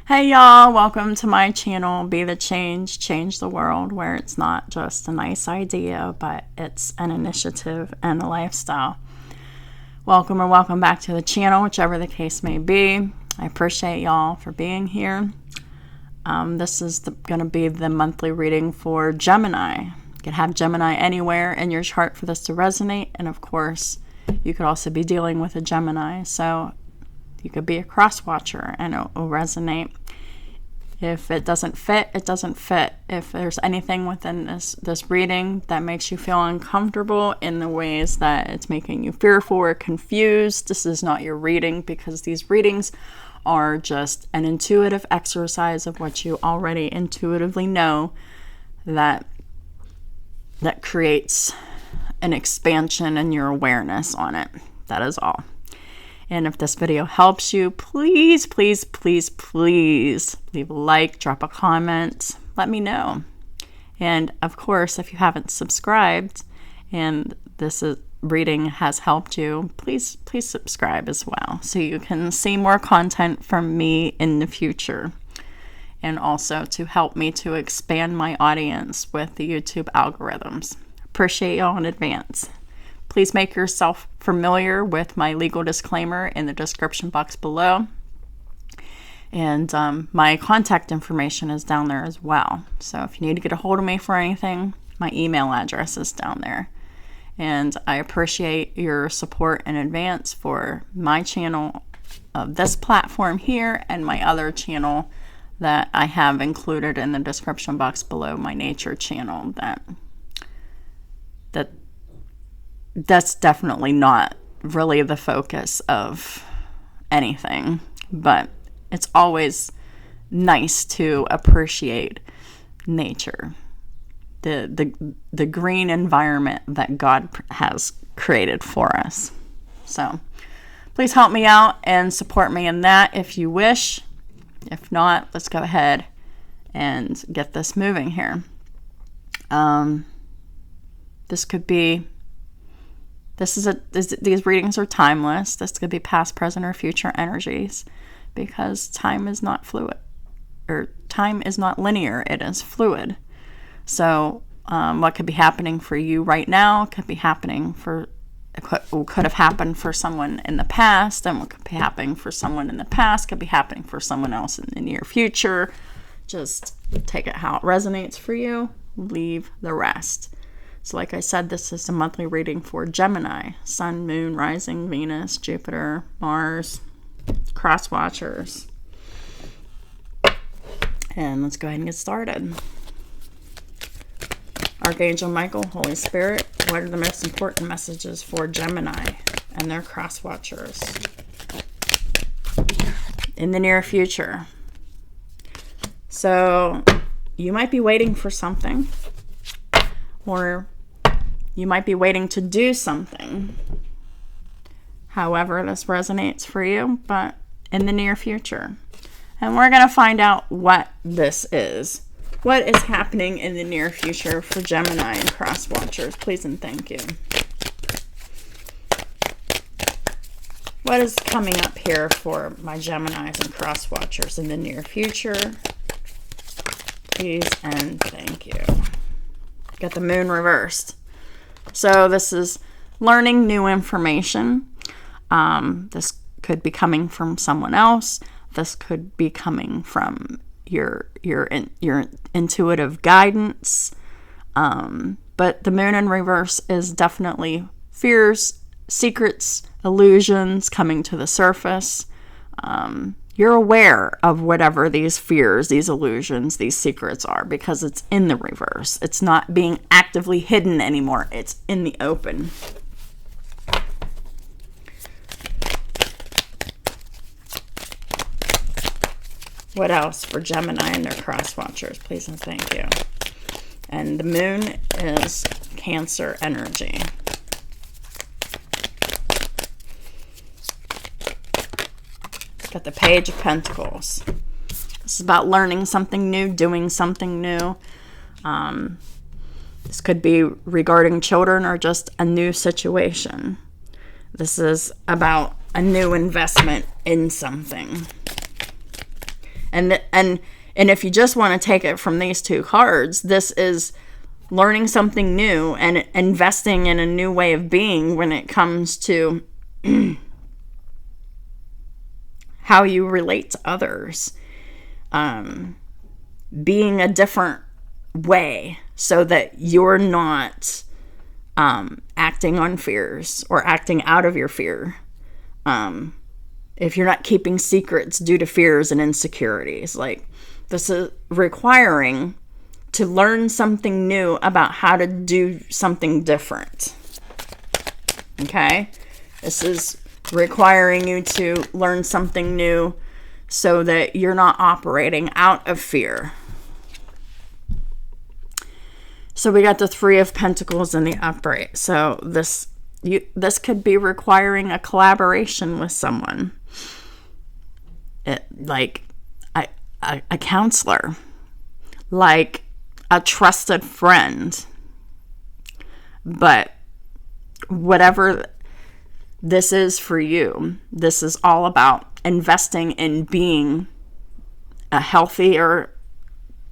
Hey y'all, welcome to my channel, Be the Change, Change the World, where it's not just a nice idea, but it's an initiative and a lifestyle. Welcome or welcome back to the channel, whichever the case may be. I appreciate y'all for being here. This is going to be the monthly reading for Gemini. You can have Gemini anywhere in your chart for this to resonate, and of course, you could also be dealing with a Gemini, so you could be a cross watcher and it will resonate. If it doesn't fit, it doesn't fit. If there's anything within this reading that makes you feel uncomfortable in the ways that it's making you fearful or confused, this is not your reading, because these readings are just an intuitive exercise of what you already intuitively know that creates an expansion in your awareness on it. That is all. And if this video helps you, please, please, please, please leave a like, drop a comment, let me know. And of course, if you haven't subscribed and this reading has helped you, please subscribe as well so you can see more content from me in the future. And also to help me to expand my audience with the YouTube algorithms. Appreciate y'all in advance. Please make yourself familiar with my legal disclaimer in the description box below. And my contact information is down there as well. So if you need to get a hold of me for anything, my email address is down there. And I appreciate your support in advance for my channel of this platform here and my other channel that I have included in the description box below, my nature channel. That's definitely not really the focus of anything, but it's always nice to appreciate nature, the green environment that God has created for us. So please help me out and support me in that if you wish. If not, let's go ahead and get this moving here. These readings are timeless. This could be past, present, or future energies, because time is not fluid, or time is not linear. It is fluid. So what could be happening for you right now could be happening could have happened for someone in the past, and what could be happening for someone in the past could be happening for someone else in the near future. Just take it how it resonates for you. Leave the rest. So like I said, this is a monthly reading for Gemini, Sun, Moon, Rising, Venus, Jupiter, Mars, cross watchers. And let's go ahead and get started. Archangel Michael, Holy Spirit, what are the most important messages for Gemini and their cross watchers in the near future? So you might be waiting for something, or you might be waiting to do something. However this resonates for you, but in the near future. And we're going to find out what this is. What is happening in the near future for Gemini and cross watchers? Please and thank you. What is coming up here for my Geminis and cross watchers in the near future? Please and thank you. Got the moon reversed. So this is learning new information. This could be coming from someone else. This could be coming from your intuitive guidance. But the moon in reverse is definitely fears, secrets, illusions coming to the surface. You're aware of whatever these fears, these illusions, these secrets are, because it's in the reverse. It's not being actively hidden anymore. It's in the open. What else for Gemini and their cross watchers? Please and thank you. And the moon is Cancer energy. Got the Page of Pentacles. This is about learning something new, doing something new. This could be regarding children or just a new situation. This is about a new investment in something. And if you just want to take it from these two cards, this is learning something new and investing in a new way of being when it comes to how you relate to others. Being a different way so that you're not acting on fears or acting out of your fear. If you're not keeping secrets due to fears and insecurities, like this is requiring to learn something new about how to do something different. Okay? This is requiring you to learn something new so that you're not operating out of fear. So we got the Three of Pentacles in the upright. So this could be requiring a collaboration with someone. Like a counselor, like a trusted friend. But whatever this is for you, this is all about investing in being a healthier,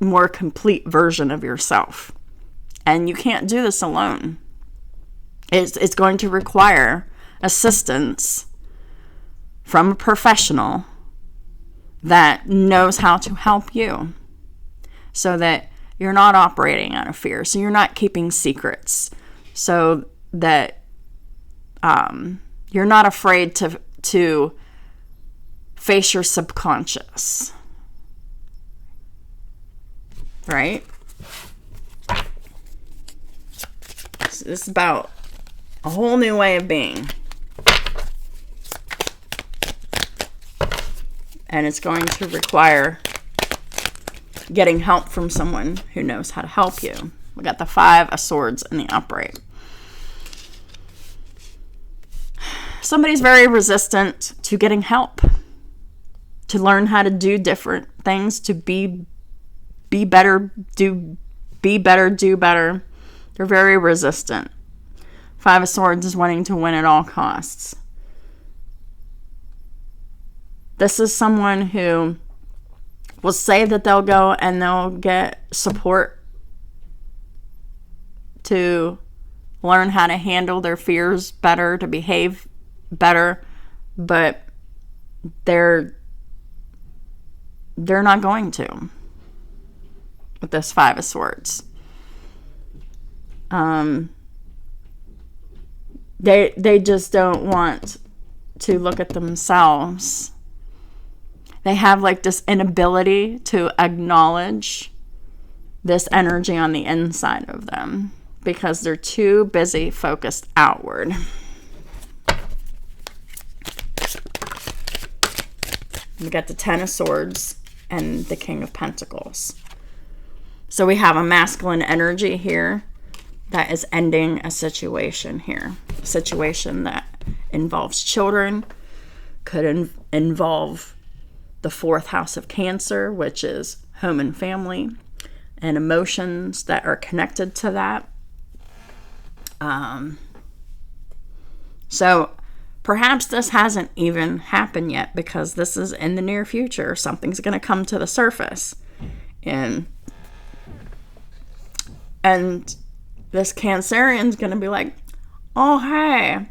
more complete version of yourself. And you can't do this alone. It's going to require assistance from a professional that knows how to help you so that you're not operating out of fear. So you're not keeping secrets. So that you're not afraid to face your subconscious. Right? So this is about a whole new way of being. And it's going to require getting help from someone who knows how to help you. We got the Five of Swords in the upright. Somebody's very resistant to getting help, to learn how to do different things, to be better, do better. They're very resistant. Five of Swords is wanting to win at all costs. This is someone who will say that they'll go and they'll get support to learn how to handle their fears better, to behave better, but they're not going to with this Five of Swords. They just don't want to look at themselves. They have like this inability to acknowledge this energy on the inside of them because they're too busy focused outward. We got the Ten of Swords and the King of Pentacles. So we have a masculine energy here that is ending a situation here. A situation that involves children, could involve the fourth house of Cancer, which is home and family, and emotions that are connected to that. So perhaps this hasn't even happened yet because this is in the near future. Something's going to come to the surface. And this Cancerian's going to be like, oh, hey,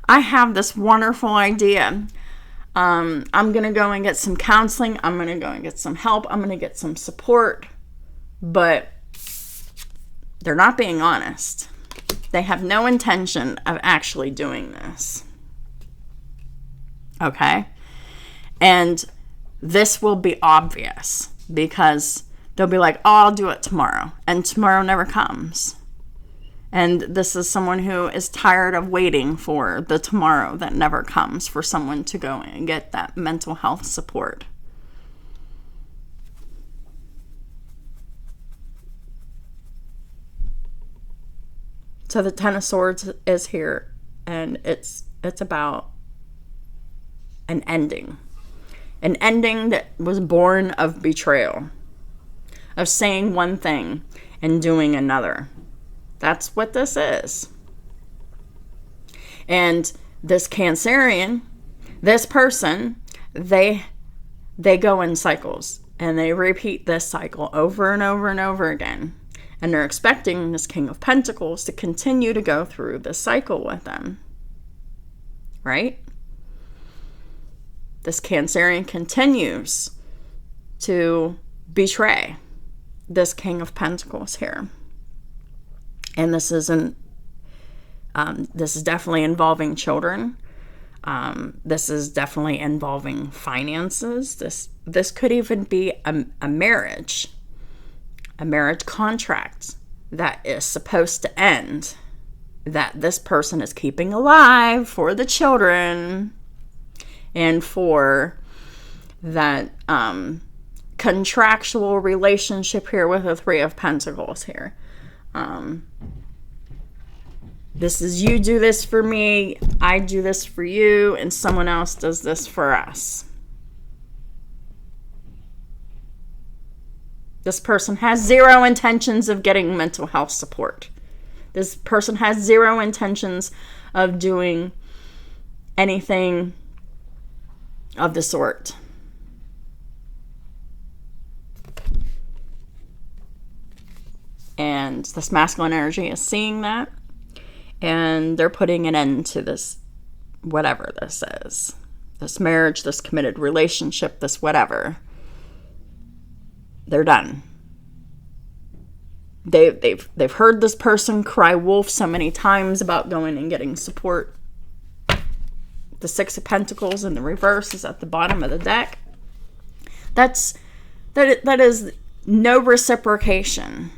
I have this wonderful idea. I'm going to go and get some counseling. I'm going to go and get some help. I'm going to get some support. But they're not being honest. They have no intention of actually doing this. Okay? And this will be obvious because they'll be like, oh, I'll do it tomorrow. And tomorrow never comes. And this is someone who is tired of waiting for the tomorrow that never comes for someone to go and get that mental health support. So the Ten of Swords is here, and it's about an ending. An ending that was born of betrayal, of saying one thing and doing another. That's what this is. And this Cancerian, this person, they go in cycles. And they repeat this cycle over and over and over again. And they're expecting this King of Pentacles to continue to go through this cycle with them. Right? This Cancerian continues to betray this King of Pentacles here. And this is definitely involving children. This is definitely involving finances. This could even be a marriage contract that is supposed to end, that this person is keeping alive for the children and for that contractual relationship here with the Three of Pentacles here. This is, you do this for me, I do this for you, and someone else does this for us. This person has zero intentions of getting mental health support. This person has zero intentions of doing anything of the sort. And this masculine energy is seeing that. And they're putting an end to this, whatever this is. This marriage, this committed relationship, this whatever. They're done. They've heard this person cry wolf so many times about going and getting support. The Six of Pentacles in the reverse is at the bottom of the deck. That is no reciprocation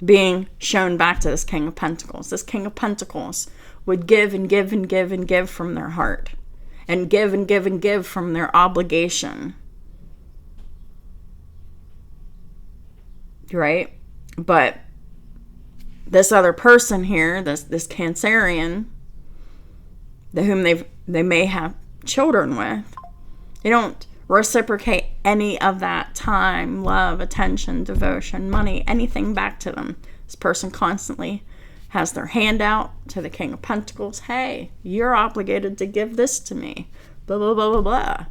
being shown back to this King of Pentacles. This King of Pentacles would give and give and give and give from their heart. And give and give and give from their obligation. Right? But this other person here, this Cancerian, whom they may have children with, they don't reciprocate any of that time, love, attention, devotion, money, anything back to them. This person constantly has their hand out to the King of Pentacles. Hey, you're obligated to give this to me. Blah, blah, blah, blah, blah.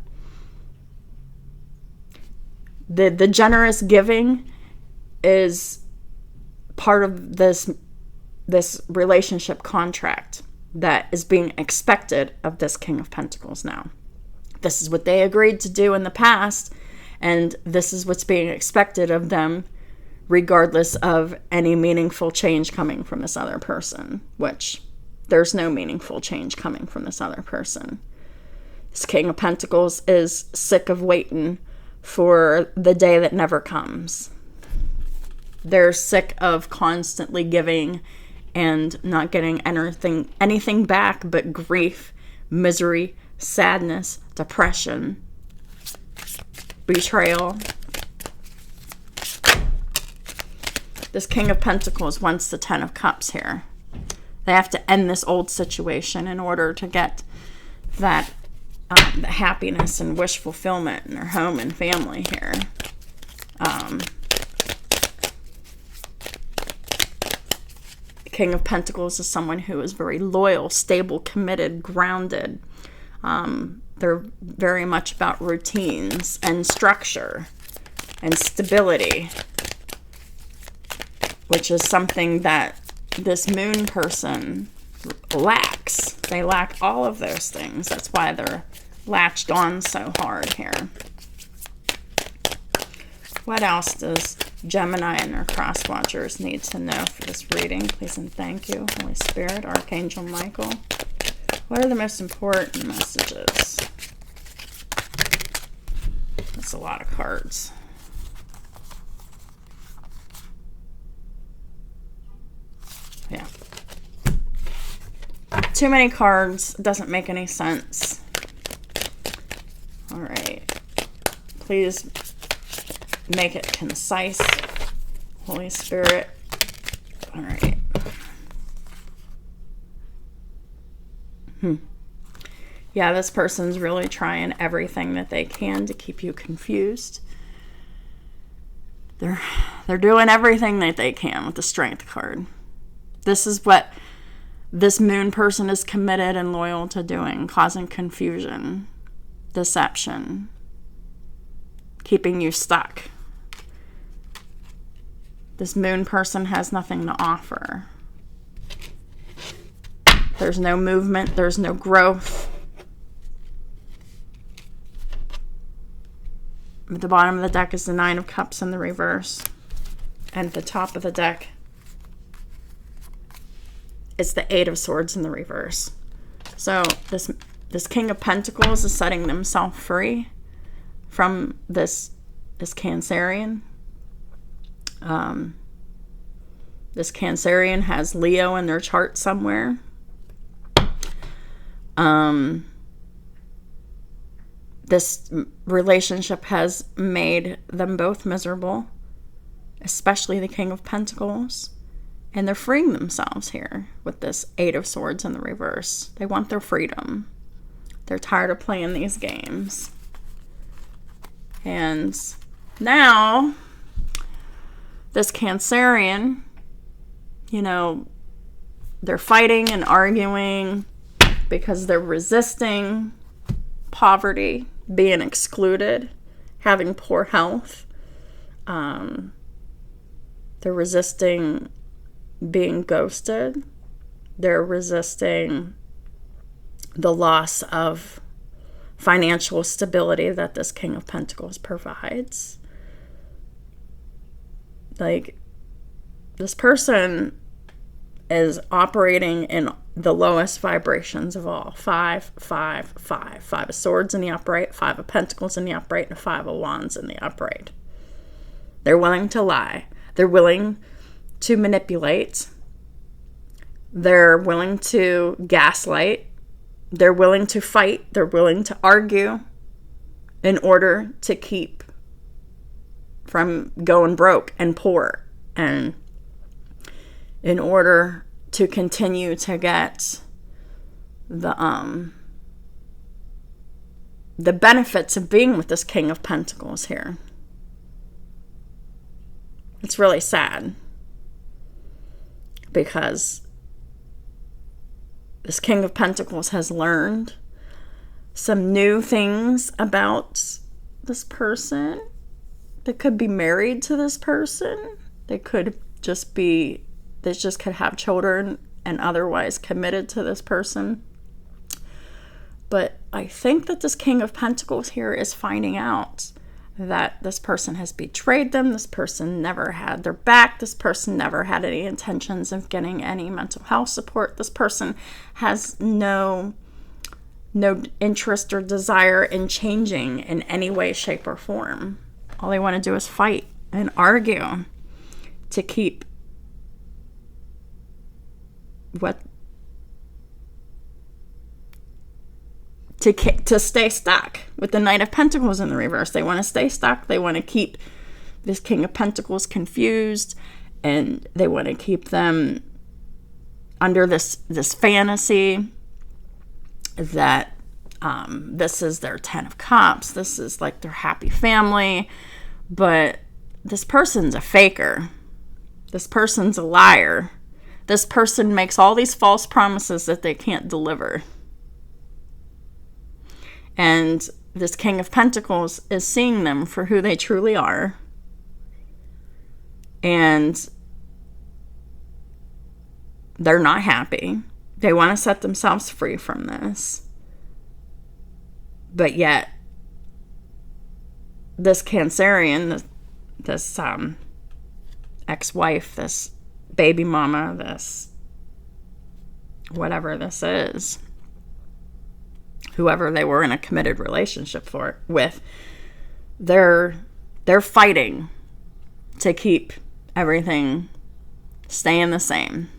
The generous giving is part of this relationship contract that is being expected of this King of Pentacles now. This is what they agreed to do in the past, and this is what's being expected of them, regardless of any meaningful change coming from this other person, which there's no meaningful change coming from this other person. This King of Pentacles is sick of waiting for the day that never comes. They're sick of constantly giving and not getting anything back but grief, misery, sadness, depression, betrayal. This King of Pentacles wants the Ten of Cups here. They have to end this old situation in order to get that the happiness and wish fulfillment in their home and family here. King of Pentacles is someone who is very loyal, stable, committed, grounded. They're very much about routines and structure and stability, which is something that this moon person lacks. They lack all of those things. That's why they're latched on so hard here. What else does Gemini and their cross watchers need to know for this reading? Please and thank you, Holy Spirit, Archangel Michael. What are the most important messages? That's a lot of cards. Yeah. Too many cards. Doesn't make any sense. All right. Please make it concise, Holy Spirit. All right. Yeah, this person's really trying everything that they can to keep you confused. They're doing everything that they can with the Strength card. This is what this moon person is committed and loyal to doing, causing confusion, deception, keeping you stuck. This moon person has nothing to offer. There's no movement. There's no growth. At the bottom of the deck is the Nine of Cups in the reverse. And at the top of the deck is the Eight of Swords in the reverse. So this King of Pentacles is setting themselves free from this Cancerian. This Cancerian has Leo in their chart somewhere. This relationship has made them both miserable, especially the King of Pentacles. And they're freeing themselves here with this Eight of Swords in the reverse. They want their freedom. They're tired of playing these games. And now, this Cancerian, you know, they're fighting and arguing because they're resisting poverty, being excluded, having poor health. They're resisting being ghosted. They're resisting the loss of financial stability that this King of Pentacles provides. Like, this person is operating in the lowest vibrations of all. 5, 5, 5. 5 of Swords in the upright, 5 of Pentacles in the upright, and 5 of Wands in the upright. They're willing to lie. They're willing to manipulate. They're willing to gaslight. They're willing to fight. They're willing to argue in order to keep from going broke and poor, and in order to continue to get the benefits of being with this King of Pentacles here. It's really sad, because this King of Pentacles has learned some new things about this person. They could be married to this person. They could have children and otherwise committed to this person. But I think that this King of Pentacles here is finding out that this person has betrayed them. This person never had their back. This person never had any intentions of getting any mental health support. This person has no interest or desire in changing in any way, shape, or form. All they want to do is fight and argue to keep to stay stuck with the Knight of Pentacles in the reverse. They want to stay stuck. They want to keep this King of Pentacles confused, and they want to keep them under this fantasy that this is their 10 of Cups. This is like their happy family. But this person's a faker. This person's a liar. This person makes all these false promises that they can't deliver. And this King of Pentacles is seeing them for who they truly are. And they're not happy. They want to set themselves free from this. But yet, this Cancerian, this ex-wife, this baby mama, this whatever this is, whoever they were in a committed relationship with, they're fighting to keep everything staying the same,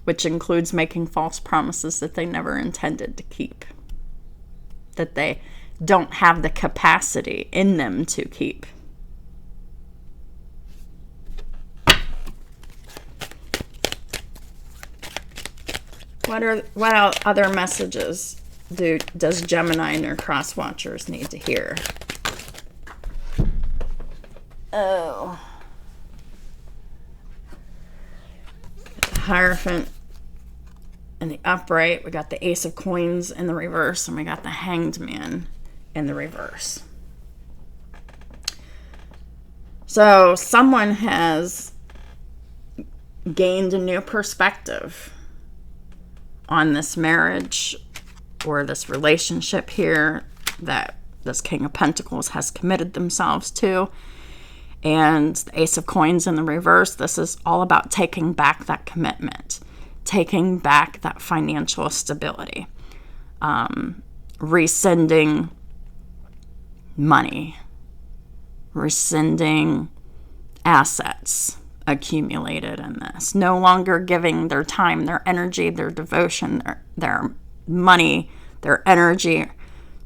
which includes making false promises that they never intended to keep, that they don't have the capacity in them to keep. What other messages does Gemini and their cross watchers need to hear? Oh. The Hierophant in the upright. We got the Ace of Coins in the reverse, and we got the Hanged Man in the reverse. So someone has gained a new perspective on this marriage or this relationship here that this King of Pentacles has committed themselves to. And the Ace of Coins in the reverse, this is all about taking back that commitment, taking back that financial stability, rescinding money, rescinding assets accumulated in this, no longer giving their time, their energy, their devotion, their money, their energy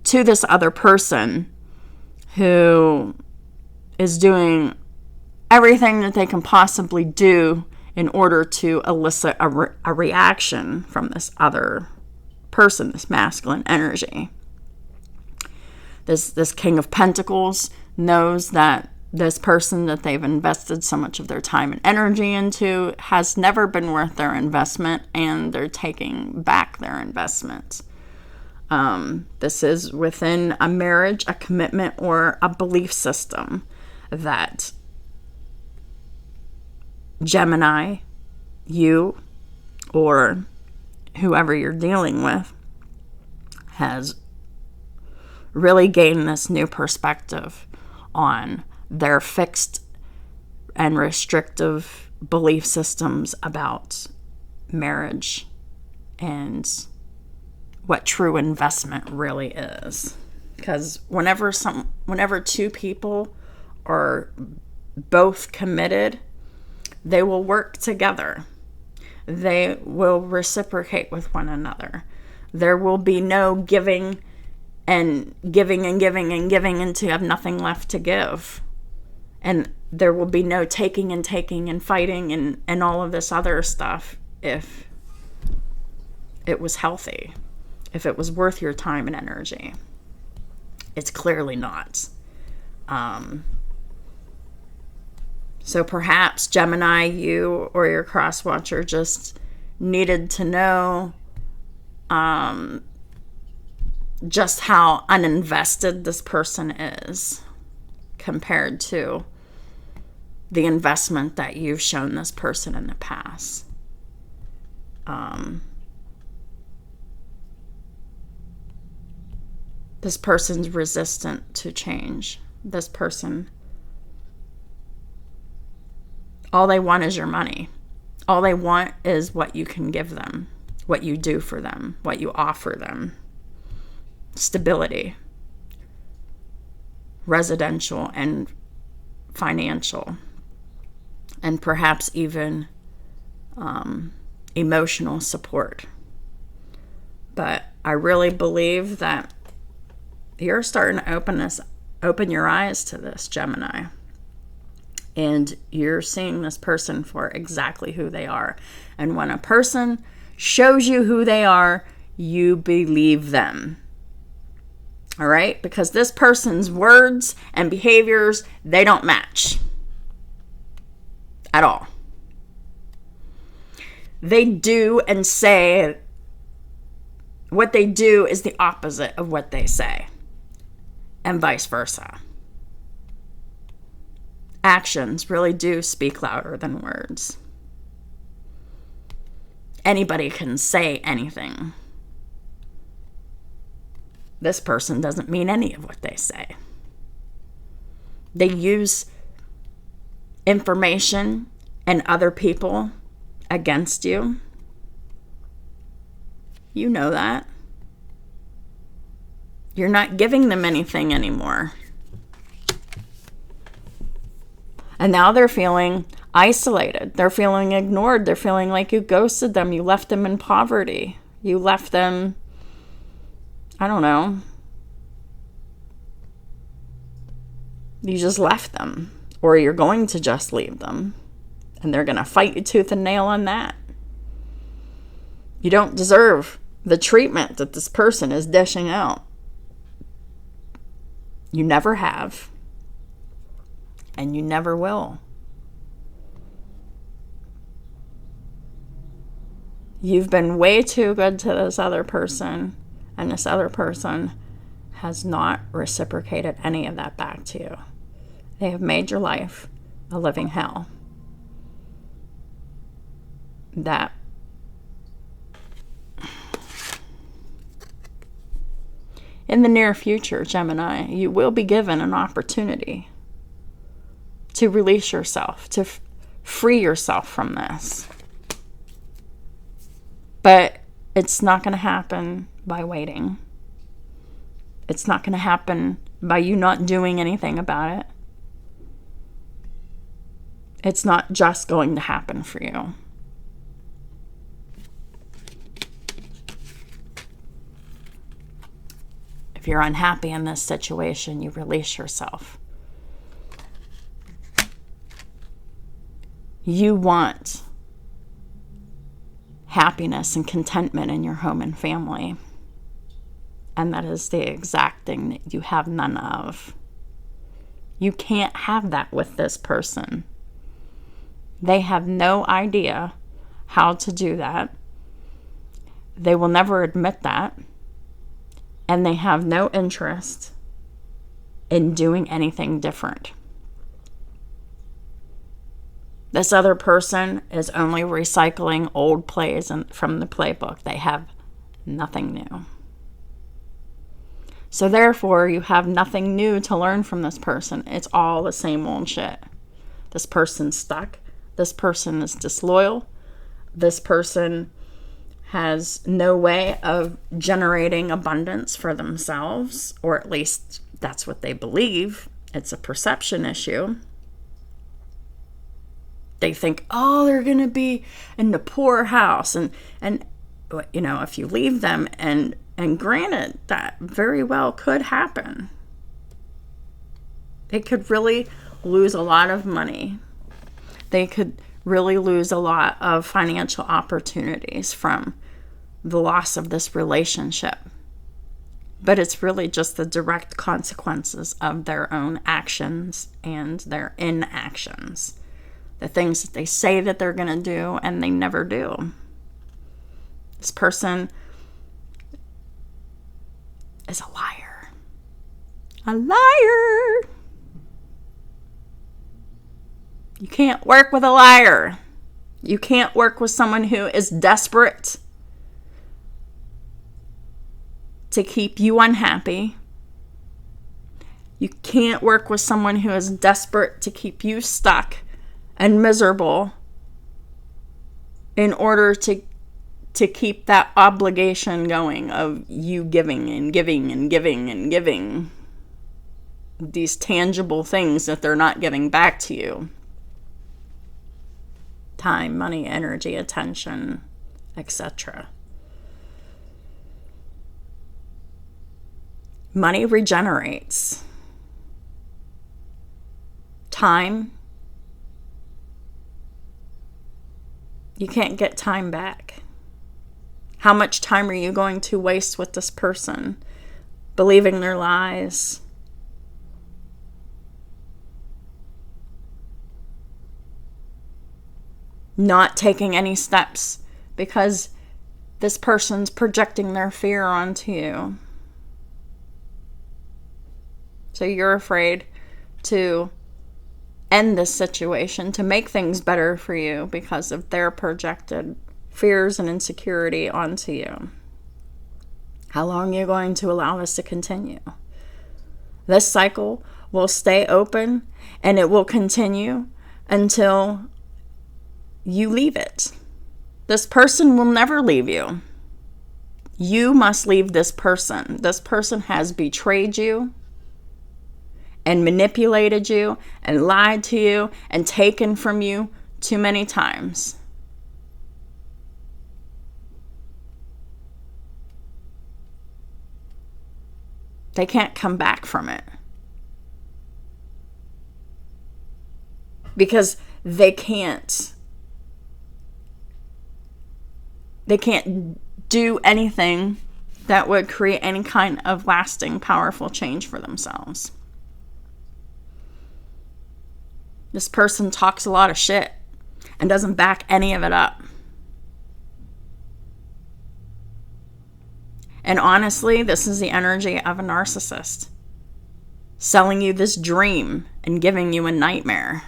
to this other person who is doing everything that they can possibly do in order to elicit a reaction from this other person, this masculine energy. This King of Pentacles knows that this person that they've invested so much of their time and energy into has never been worth their investment, and they're taking back their investment. This is within a marriage, a commitment, or a belief system that Gemini, you, or whoever you're dealing with, has really gained this new perspective on their fixed and restrictive belief systems about marriage and what true investment really is. Because whenever two people are both committed, they will work together. They will reciprocate with one another. There will be no giving and giving and giving and giving until you have nothing left to give. And there will be no taking and fighting and all of this other stuff if it was healthy, if it was worth your time and energy. It's clearly not. So perhaps Gemini, you or your cross watcher just needed to know just how uninvested this person is compared to the investment that you've shown this person in the past. This person's resistant to change. This person, all they want is your money. All they want is what you can give them, what you do for them, what you offer them. Stability, residential and financial, and perhaps even emotional support. But I really believe that you're starting to open your eyes to this, Gemini. And you're seeing this person for exactly who they are. And when a person shows you who they are, you believe them. All right? Because this person's words and behaviors, they don't match at all. They do and say, what they do is the opposite of what they say, and vice versa. Actions really do speak louder than words. Anybody can say anything. This person doesn't mean any of what they say. They use information and other people against you. You know that. You're not giving them anything anymore. And now they're feeling isolated. They're feeling ignored. They're feeling like you ghosted them. You left them in poverty. You left them, I don't know. You just left them. Or you're going to just leave them. And they're going to fight you tooth and nail on that. You don't deserve the treatment that this person is dishing out. You never have. And you never will. You've been way too good to this other person, and this other person has not reciprocated any of that back to you. They have made your life a living hell. That in the near future, Gemini, you will be given an opportunity to release yourself, to free yourself from this. But it's not going to happen by waiting. It's not going to happen by you not doing anything about it. It's not just going to happen for you. If you're unhappy in this situation, you release yourself. You want happiness and contentment in your home and family. And that is the exact thing that you have none of. You can't have that with this person. They have no idea how to do that. They will never admit that. And they have no interest in doing anything different. This other person is only recycling old plays from the playbook. They have nothing new. So therefore, you have nothing new to learn from this person. It's all the same old shit. This person's stuck. This person is disloyal. This person has no way of generating abundance for themselves, or at least that's what they believe. It's a perception issue. They think, oh, they're going to be in the poorhouse. And you know, if you leave them, and granted, that very well could happen. They could really lose a lot of money. They could really lose a lot of financial opportunities from the loss of this relationship. But it's really just the direct consequences of their own actions and their inactions. The things that they say that they're going to do and they never do. This person is a liar. A liar! You can't work with a liar. You can't work with someone who is desperate to keep you unhappy. You can't work with someone who is desperate to keep you stuck and miserable in order to keep that obligation going of you giving and giving and giving and giving these tangible things that they're not giving back to you. Time, money, energy, attention, etc. Money regenerates. Time, you can't get time back. How much time are you going to waste with this person? Believing their lies? Not taking any steps because this person's projecting their fear onto you. So you're afraid to end this situation, to make things better for you because of their projected fears and insecurity onto you. How long are you going to allow this to continue? This cycle will stay open and it will continue until you leave it. This person will never leave you. You must leave this person. This person has betrayed you and manipulated you and lied to you and taken from you too many times. They can't come back from it. Because they can't do anything that would create any kind of lasting, powerful change for themselves. This person talks a lot of shit and doesn't back any of it up. And honestly, this is the energy of a narcissist. Selling you this dream and giving you a nightmare.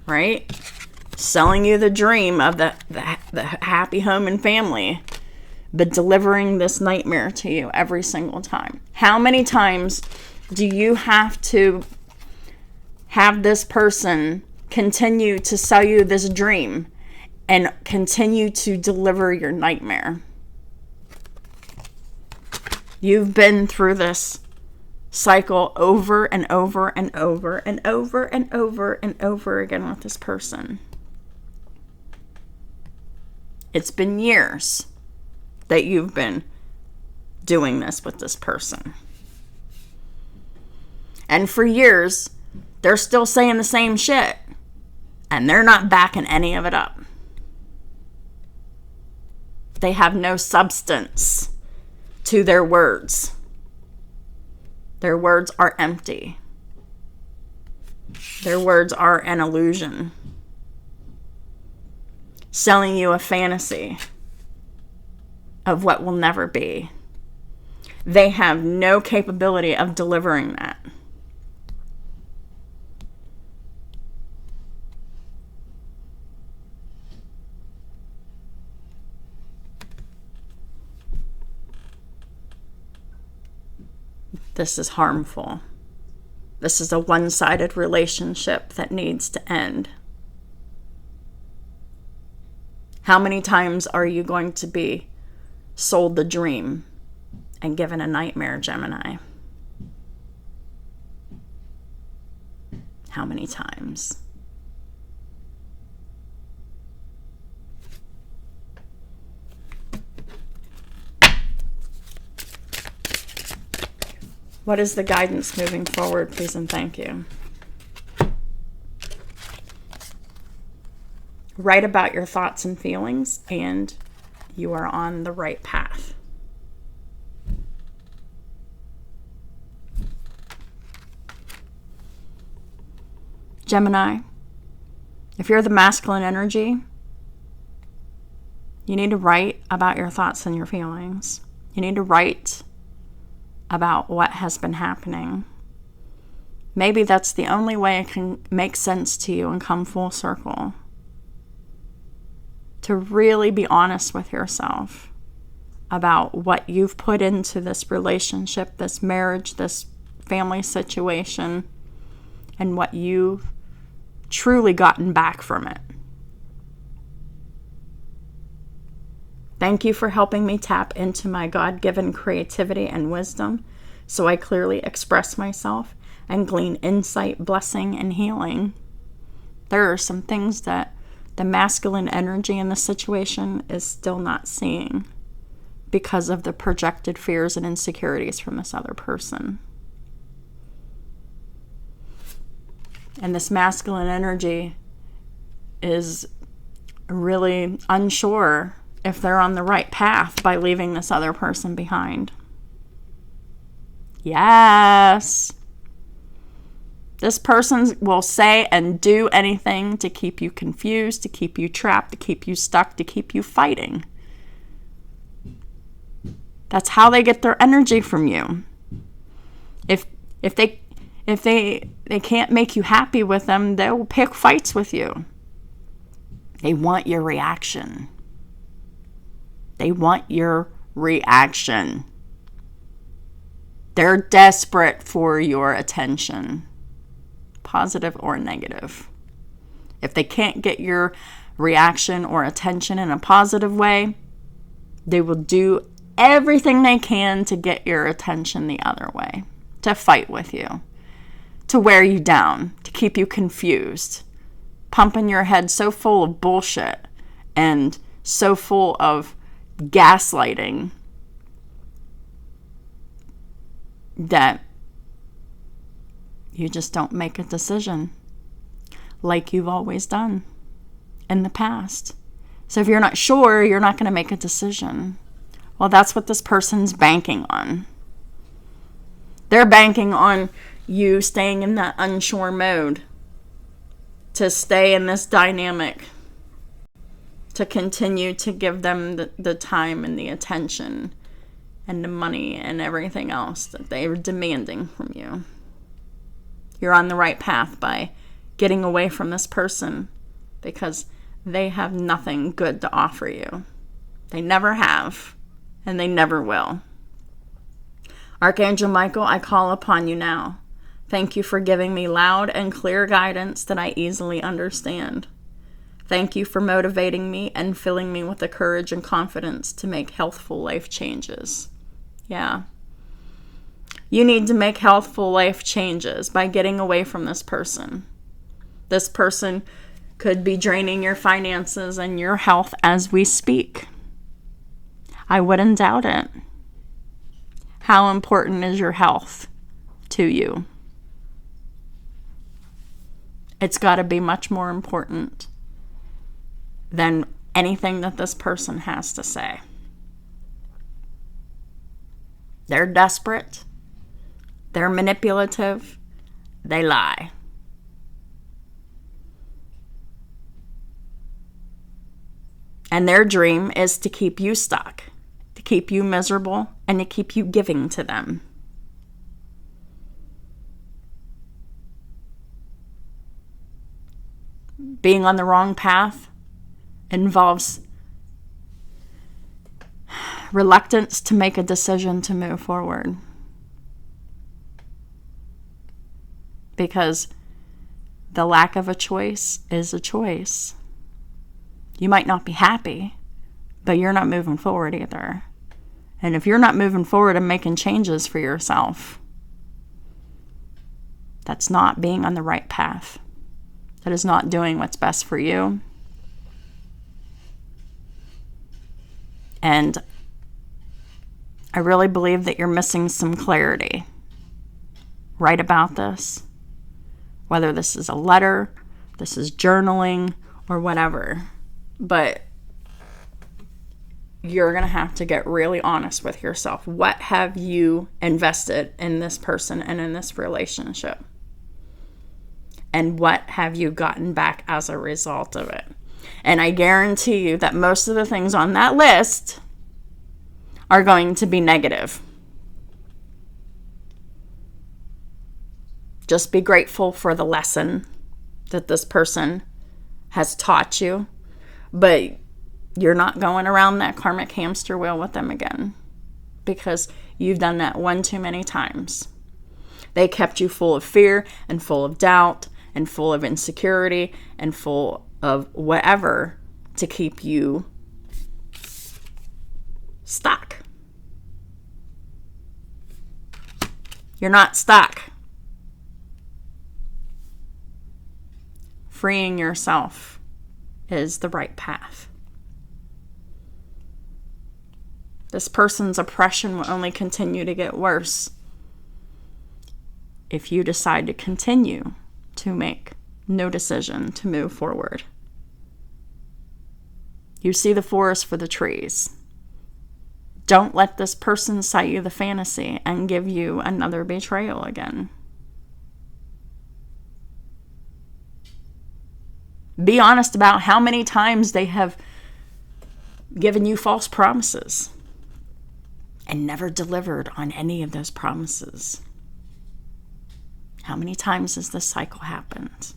right? Selling you the dream of the happy home and family, but delivering this nightmare to you every single time. How many times do you have to have this person continue to sell you this dream and continue to deliver your nightmare? You've been through this cycle over and over and over and over and over and over again with this person. It's been years that you've been doing this with this person. And for years, they're still saying the same shit. And they're not backing any of it up. They have no substance to their words. Their words are empty. Their words are an illusion. Selling you a fantasy of what will never be. They have no capability of delivering that. This is harmful. This is a one-sided relationship that needs to end. How many times are you going to be sold the dream and given a nightmare, Gemini? How many times? What is the guidance moving forward, please and thank you? Write about your thoughts and feelings, and you are on the right path. Gemini, if you're the masculine energy, you need to write about your thoughts and your feelings. You need to write about what has been happening. Maybe that's the only way it can make sense to you and come full circle. To really be honest with yourself about what you've put into this relationship, this marriage, this family situation, and what you've truly gotten back from it. Thank you for helping me tap into my God-given creativity and wisdom so I clearly express myself and glean insight, blessing, and healing. There are some things that the masculine energy in this situation is still not seeing because of the projected fears and insecurities from this other person. And this masculine energy is really unsure if they're on the right path by leaving this other person behind. Yes. This person will say and do anything to keep you confused, to keep you trapped, to keep you stuck, to keep you fighting. That's how they get their energy from you. If they can't make you happy with them, they'll pick fights with you. They want your reaction. They want your reaction. They're desperate for your attention, positive or negative. If they can't get your reaction or attention in a positive way, they will do everything they can to get your attention the other way, to fight with you, to wear you down, to keep you confused, pumping your head so full of bullshit and so full of gaslighting that you just don't make a decision like you've always done in the past. So if you're not sure, you're not going to make a decision. Well, that's what this person's banking on. They're banking on you staying in that unsure mode, to stay in this dynamic, to continue to give them the time and the attention and the money and everything else that they are demanding from you. You're on the right path by getting away from this person because they have nothing good to offer you. They never have, and they never will. Archangel Michael, I call upon you now. Thank you for giving me loud and clear guidance that I easily understand. Thank you for motivating me and filling me with the courage and confidence to make healthful life changes. Yeah. You need to make healthful life changes by getting away from this person. This person could be draining your finances and your health as we speak. I wouldn't doubt it. How important is your health to you? It's got to be much more important than anything that this person has to say. They're desperate. They're manipulative. They lie. And their dream is to keep you stuck, to keep you miserable, and to keep you giving to them. Being on the wrong path involves reluctance to make a decision to move forward. Because the lack of a choice is a choice. You might not be happy, but you're not moving forward either. And if you're not moving forward and making changes for yourself, that's not being on the right path. That is not doing what's best for you. And I really believe that you're missing some clarity right about this. Whether this is a letter, this is journaling, or whatever. But you're going to have to get really honest with yourself. What have you invested in this person and in this relationship? And what have you gotten back as a result of it? And I guarantee you that most of the things on that list are going to be negative. Just be grateful for the lesson that this person has taught you. But you're not going around that karmic hamster wheel with them again, because you've done that one too many times. They kept you full of fear and full of doubt and full of insecurity and full of whatever to keep you stuck. You're not stuck. Freeing yourself is the right path. This person's oppression will only continue to get worse if you decide to continue to make no decision to move forward. You see the forest for the trees. Don't let this person sell you the fantasy and give you another betrayal again. Be honest about how many times they have given you false promises and never delivered on any of those promises. How many times has this cycle happened?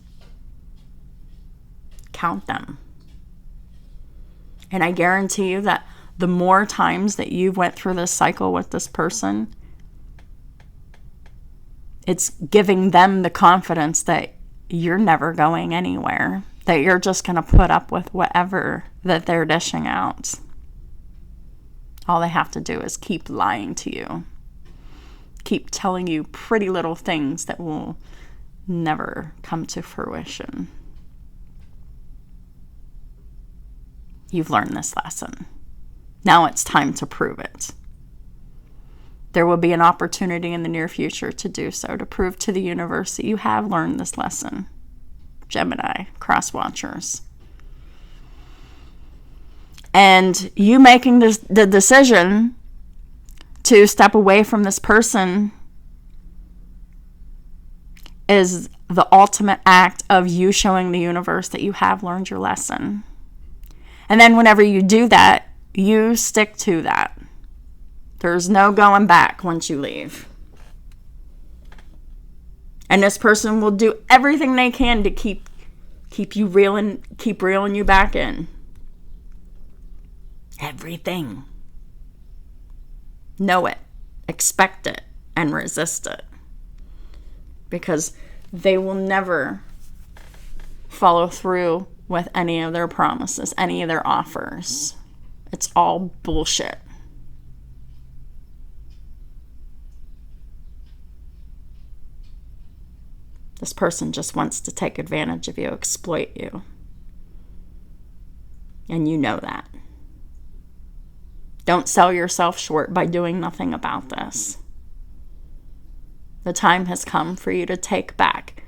Count them. And I guarantee you that the more times that you've went through this cycle with this person, it's giving them the confidence that you're never going anywhere, that you're just going to put up with whatever that they're dishing out. All they have to do is keep lying to you. Keep telling you pretty little things that will never come to fruition. You've learned this lesson. Now it's time to prove it. There will be an opportunity in the near future to do so, to prove to the universe that you have learned this lesson. Gemini, cross watchers. And you making the decision to step away from this person is the ultimate act of you showing the universe that you have learned your lesson. And then whenever you do that, you stick to that. There's no going back once you leave. And this person will do everything they can to keep reeling you back in. Everything. Know it, expect it, and resist it. Because they will never follow through with any of their promises, any of their offers. It's all bullshit. This person just wants to take advantage of you, exploit you. And you know that. Don't sell yourself short by doing nothing about this. The time has come for you to take back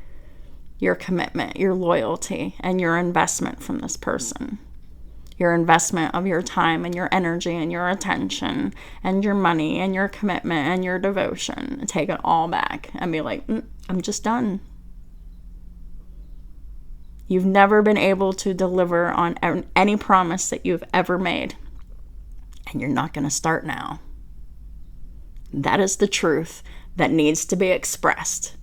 your commitment, your loyalty, and your investment from this person. Your investment of your time and your energy and your attention and your money and your commitment and your devotion. Take it all back and be like, I'm just done. You've never been able to deliver on any promise that you've ever made. And you're not going to start now. That is the truth that needs to be expressed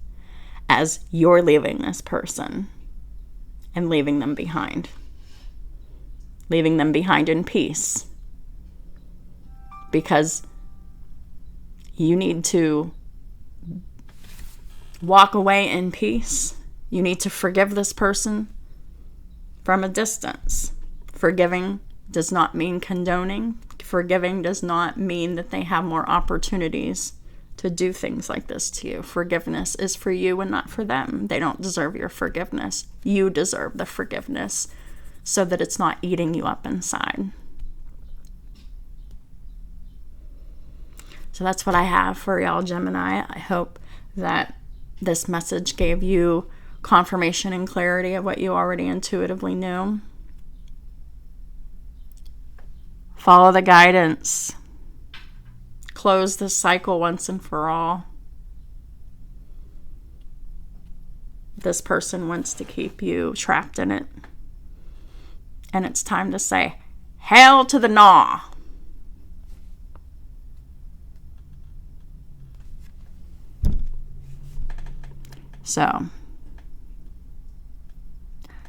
as you're leaving this person and leaving them behind. Leaving them behind in peace. Because you need to walk away in peace. You need to forgive this person from a distance. Forgiving does not mean condoning. Forgiving does not mean that they have more opportunities to do things like this to you. Forgiveness is for you and not for them. They don't deserve your forgiveness. You deserve the forgiveness so that it's not eating you up inside. So that's what I have for y'all, Gemini. I hope that this message gave you confirmation and clarity of what you already intuitively knew. Follow the guidance. Close this cycle once and for all. This person wants to keep you trapped in it. And it's time to say, hell to the gnaw. So,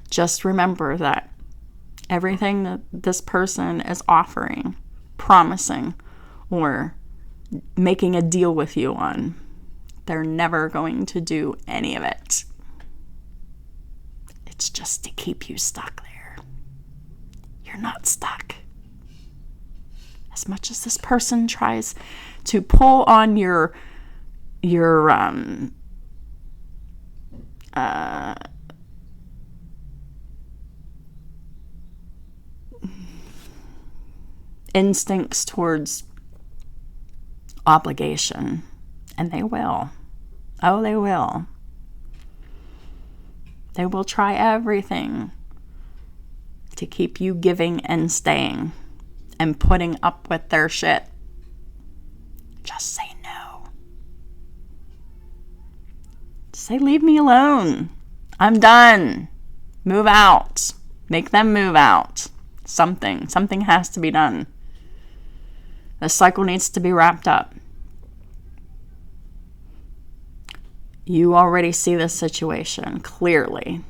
just remember that everything that this person is offering, promising, or making a deal with you on, they're never going to do any of it. It's just to keep you stuck there. You're not stuck. As much as this person tries to pull on your instincts towards obligation, and they will. Oh, they will. They will try everything to keep you giving and staying and putting up with their shit. Just say no. Say, leave me alone. I'm done. Move out. Make them move out. Something has to be done. The cycle needs to be wrapped up. You already see this situation clearly.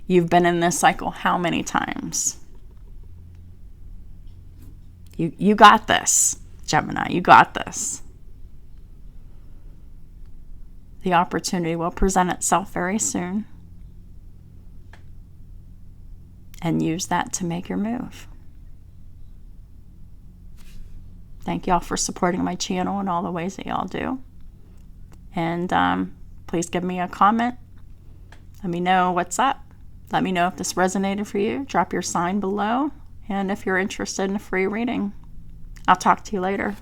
You've been in this cycle how many times? You got this, Gemini. You got this. The opportunity will present itself very soon. And use that to make your move. Thank y'all for supporting my channel in all the ways that y'all do. And please give me a comment. Let me know what's up. Let me know if this resonated for you. Drop your sign below. And if you're interested in a free reading, I'll talk to you later.